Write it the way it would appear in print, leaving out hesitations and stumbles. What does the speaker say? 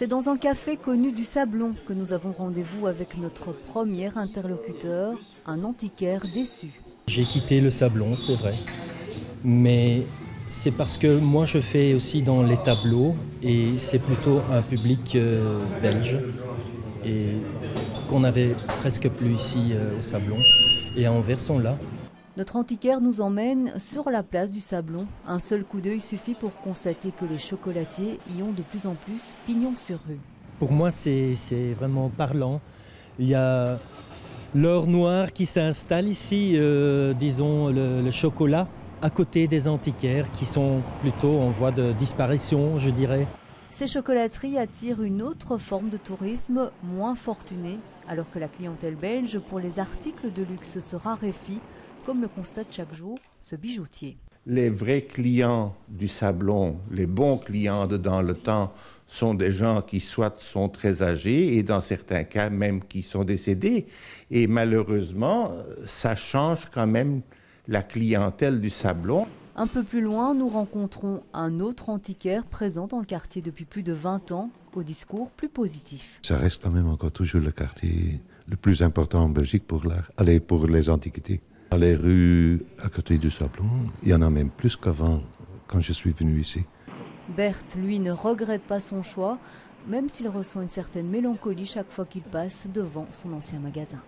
C'est dans un café connu du Sablon que nous avons rendez-vous avec notre premier interlocuteur, un antiquaire déçu. J'ai quitté le Sablon, c'est vrai, mais c'est parce que moi je fais aussi dans les tableaux et c'est plutôt un public belge et qu'on n'avait presque plus ici au Sablon et à Anvers sont là. Notre antiquaire nous emmène sur la place du Sablon. Un seul coup d'œil suffit pour constater que les chocolatiers y ont de plus en plus pignon sur rue. Pour moi c'est vraiment parlant. Il y a l'or noir qui s'installe ici, disons le chocolat, à côté des antiquaires qui sont plutôt en voie de disparition, je dirais. Ces chocolateries attirent une autre forme de tourisme moins fortunée, alors que la clientèle belge pour les articles de luxe se raréfie, comme le constate chaque jour ce bijoutier. Les vrais clients du Sablon, les bons clients de dans le temps, sont des gens qui soit sont très âgés et dans certains cas même qui sont décédés. Et malheureusement, ça change quand même la clientèle du Sablon. Un peu plus loin, nous rencontrons un autre antiquaire présent dans le quartier depuis plus de 20 ans, au discours plus positif. Ça reste quand même encore toujours le quartier le plus important en Belgique pour les antiquités. Dans les rues à côté du Sablon, il y en a même plus qu'avant, quand je suis venu ici. Berthe, lui, ne regrette pas son choix, même s'il ressent une certaine mélancolie chaque fois qu'il passe devant son ancien magasin.